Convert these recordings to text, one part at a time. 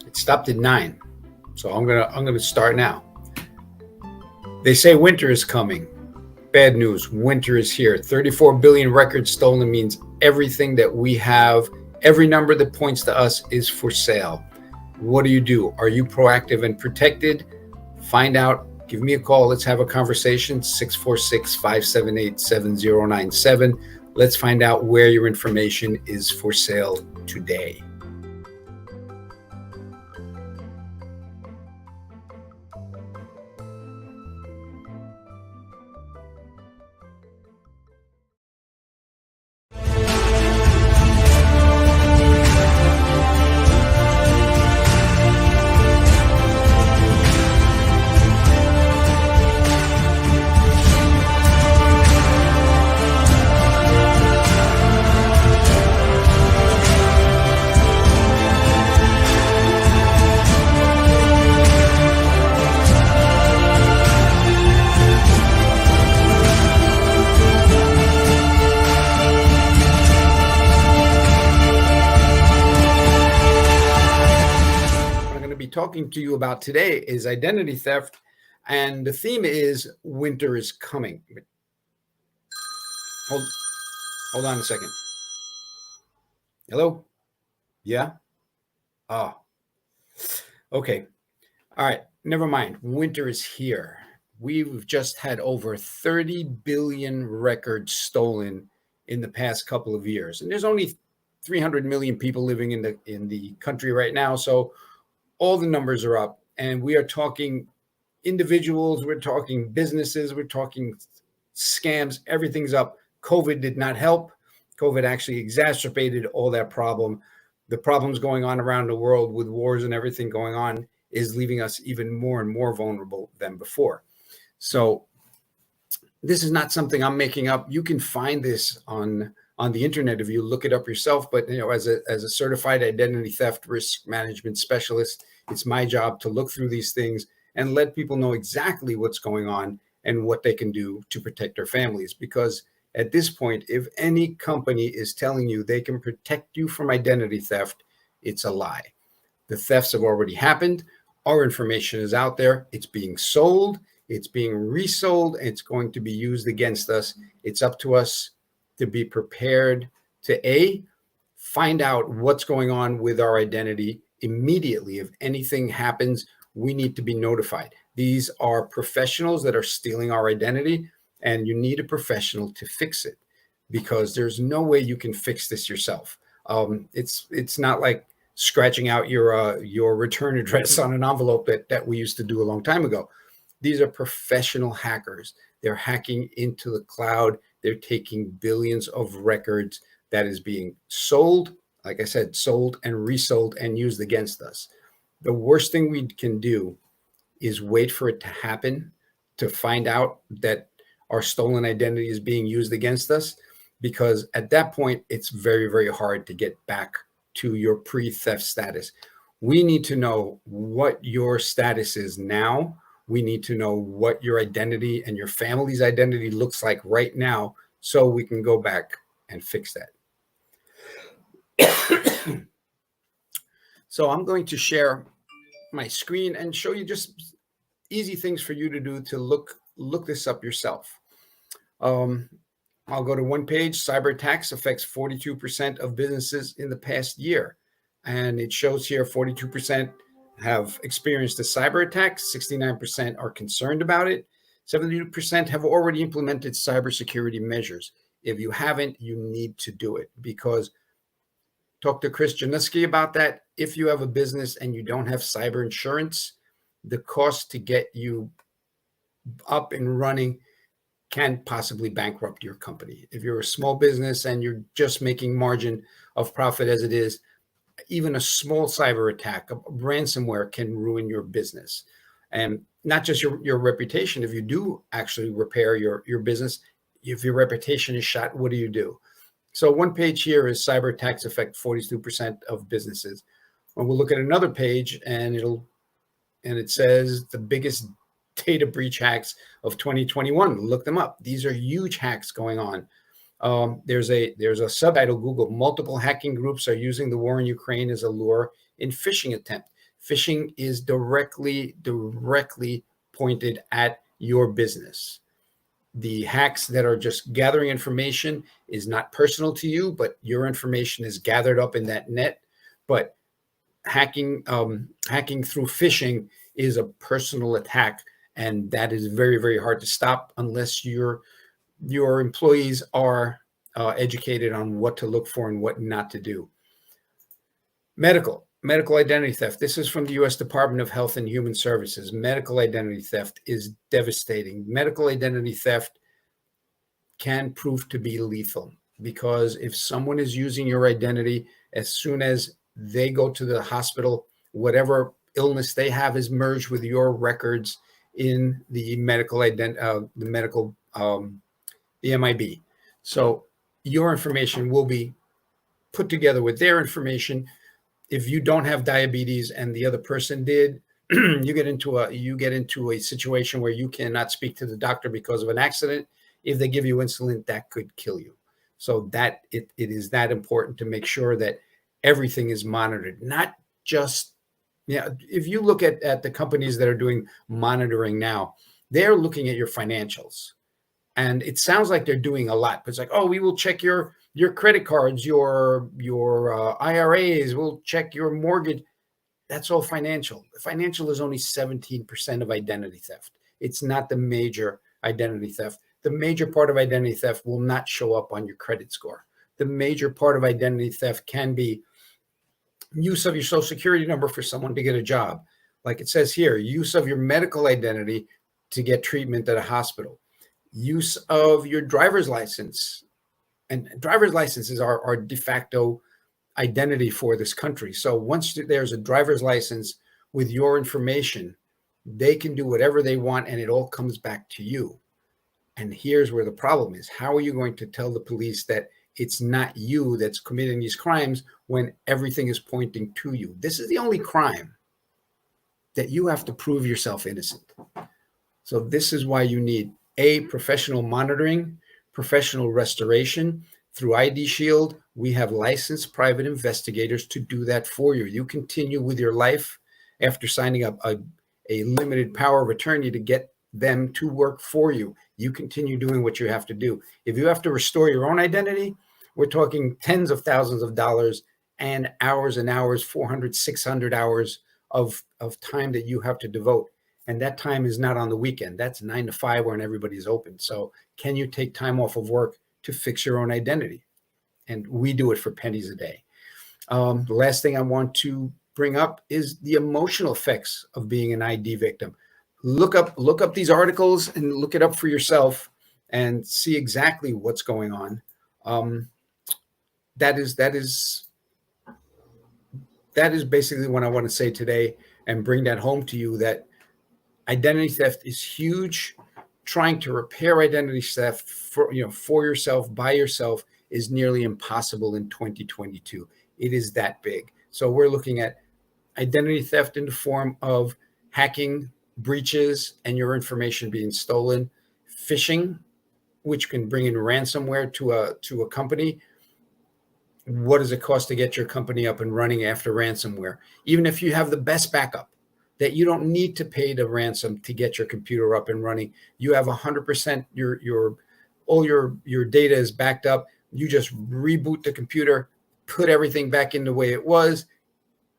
It stopped at 9. So I'm gonna start now. They say winter is coming. Bad news, winter is here. 34 billion records stolen means everything that we have, every number that points to us is for sale. What do? Are you proactive and protected? Find out. Give me a call. Let's have a conversation. 646-578-7097. Let's find out where your information is for sale today. Talking to you about today is identity theft, and the theme is winter is coming. Hold on a second. Hello? Yeah? Oh, okay. All right, never mind. Winter is here. We've just had over 30 billion records stolen in the past couple of years, and there's only 300 million people living in the country right now, so all the numbers are up, and we are talking individuals, we're talking businesses, we're talking scams, everything's up. COVID did not help. COVID actually exacerbated all that problem. The problems going on around the world with wars and everything going on is leaving us even more and more vulnerable than before. So this is not something I'm making up. You can find this on the internet if you look it up yourself. But as a certified identity theft risk management specialist, it's my job to look through these things and let people know exactly what's going on and what they can do to protect their families. Because at this point, if any company is telling you they can protect you from identity theft, it's a lie. The thefts have already happened. Our information is out there. It's being sold. It's being resold. It's going to be used against us. It's up to us to be prepared to find out what's going on with our identity immediately. If anything happens, we need to be notified. These are professionals that are stealing our identity, and you need a professional to fix it, because there's no way you can fix this yourself. It's not like scratching out your return address on an envelope that we used to do a long time ago. These are professional hackers. They're hacking into the cloud. They're taking billions of records that is being sold, like I said, sold and resold and used against us. The worst thing we can do is wait for it to happen to find out that our stolen identity is being used against us, because at that point, it's very, very hard to get back to your pre-theft status. We need to know what your status is now. We need to know what your identity and your family's identity looks like right now, so we can go back and fix that. So I'm going to share my screen and show you just easy things for you to do to look this up yourself. I'll go to one page. Cyber attacks affects 42% of businesses in the past year. And it shows here 42% have experienced a cyber attack, 69% are concerned about it, 72% have already implemented cybersecurity measures. If you haven't, you need to do it, because talk to Chris Januski about that. If you have a business and you don't have cyber insurance, the cost to get you up and running can possibly bankrupt your company. If you're a small business and you're just making margin of profit as it is, even a small cyber attack, a ransomware, can ruin your business. And not just your reputation. If you do actually repair your business, if your reputation is shot, what do you do? So one page here is cyber attacks affect 42% of businesses. And we'll look at another page, and it says the biggest data breach hacks of 2021. Look them up. These are huge hacks going on. There's a subtitle, Google, multiple hacking groups are using the war in Ukraine as a lure in phishing attempt. Phishing is directly pointed at your business. The hacks that are just gathering information is not personal to you, but your information is gathered up in that net. But hacking through phishing is a personal attack, and that is very, very hard to stop unless your employees are educated on what to look for and what not to do. Medical identity theft. This is from the U.S. Department of Health and Human Services. Medical identity theft is devastating. Medical identity theft can prove to be lethal, because if someone is using your identity, as soon as they go to the hospital, whatever illness they have is merged with your records in the medical the MIB. So your information will be put together with their information. If you don't have diabetes and the other person did, you get into a situation where you cannot speak to the doctor because of an accident. If they give you insulin, that could kill you. So that it is that important to make sure that everything is monitored, not just, if you look at the companies that are doing monitoring now, they're looking at your financials. And it sounds like they're doing a lot, but it's like, oh, we will check your credit cards, your IRAs, we'll check your mortgage. That's all financial. Financial is only 17% of identity theft. It's not the major identity theft. The major part of identity theft will not show up on your credit score. The major part of identity theft can be use of your social security number for someone to get a job. Like it says here, use of your medical identity to get treatment at a hospital. Use of your driver's license. And driver's licenses are de facto identity for this country. So once there's a driver's license with your information, they can do whatever they want and it all comes back to you. And here's where the problem is. How are you going to tell the police that it's not you that's committing these crimes when everything is pointing to you? This is the only crime that you have to prove yourself innocent. So this is why you need professional monitoring, professional restoration. Through ID Shield, we have licensed private investigators to do that for you. You continue with your life after signing up a limited power of attorney to get them to work for you. You continue doing what you have to do. If you have to restore your own identity, we're talking tens of thousands of dollars and hours, 400, 600 hours of time that you have to devote. And that time is not on the weekend. That's 9 to 5 when everybody's open. So can you take time off of work to fix your own identity? And we do it for pennies a day. The last thing I want to bring up is the emotional effects of being an ID victim. Look up these articles and look it up for yourself and see exactly what's going on. That is basically what I want to say today, and bring that home to you, that identity theft is huge. Trying to repair identity theft for yourself, by yourself, is nearly impossible in 2022. It is that big. So we're looking at identity theft in the form of hacking, breaches, and your information being stolen. Phishing, which can bring in ransomware to a company. What does it cost to get your company up and running after ransomware? Even if you have the best backup, that you don't need to pay the ransom to get your computer up and running. You have 100%, all your data is backed up. You just reboot the computer, put everything back in the way it was,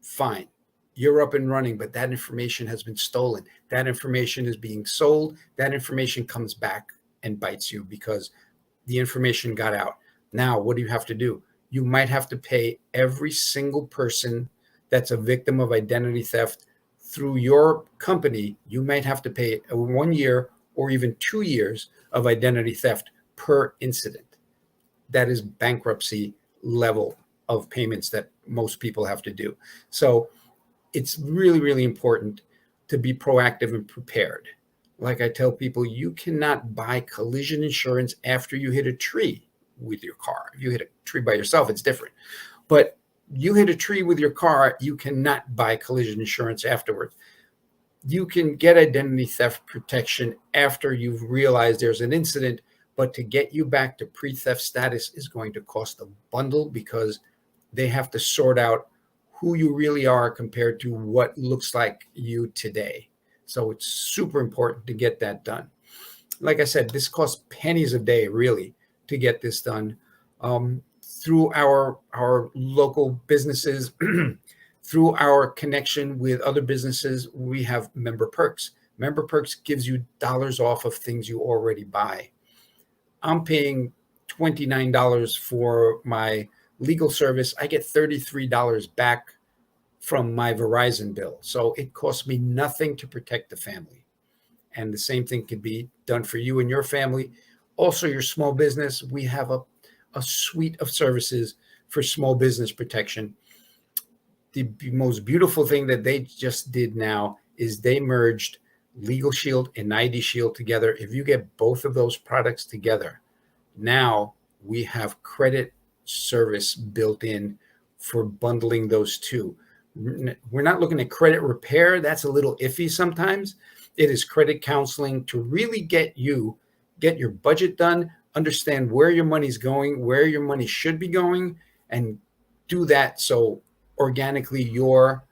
fine. You're up and running, but that information has been stolen. That information is being sold. That information comes back and bites you because the information got out. Now, what do you have to do? You might have to pay every single person that's a victim of identity theft through your company. You might have to pay 1 year or even 2 years of identity theft per incident. That is bankruptcy level of payments that most people have to do. So it's really, really important to be proactive and prepared. Like I tell people, you cannot buy collision insurance after you hit a tree with your car. If you hit a tree by yourself, it's different. But you hit a tree with your car, you cannot buy collision insurance afterwards. You can get identity theft protection after you've realized there's an incident, but to get you back to pre-theft status is going to cost a bundle, because they have to sort out who you really are compared to what looks like you today. So it's super important to get that done. Like I said, this costs pennies a day, really, to get this done through our local businesses, through our connection with other businesses. We have member perks. Member perks gives you dollars off of things you already buy. I'm paying $29 for my legal service. I get $33 back from my Verizon bill. So it costs me nothing to protect the family. And the same thing can be done for you and your family. Also, your small business, we have a suite of services for small business protection. The most beautiful thing that they just did now is they merged Legal Shield and ID Shield together. If you get both of those products together, now we have credit service built in for bundling those two. We're not looking at credit repair. That's a little iffy sometimes. It is credit counseling to really get your budget done, understand where your money's going, where your money should be going, and do that so organically your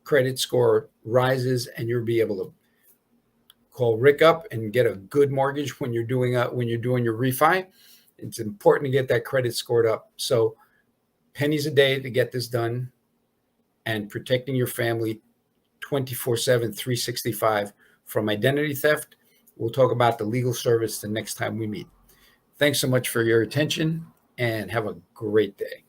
credit score rises and you'll be able to call Rick up and get a good mortgage when you're doing your refi. It's important to get that credit scored up. So pennies a day to get this done, and protecting your family 24/7, 365 from identity theft. We'll talk about the legal service the next time we meet. Thanks so much for your attention, and have a great day.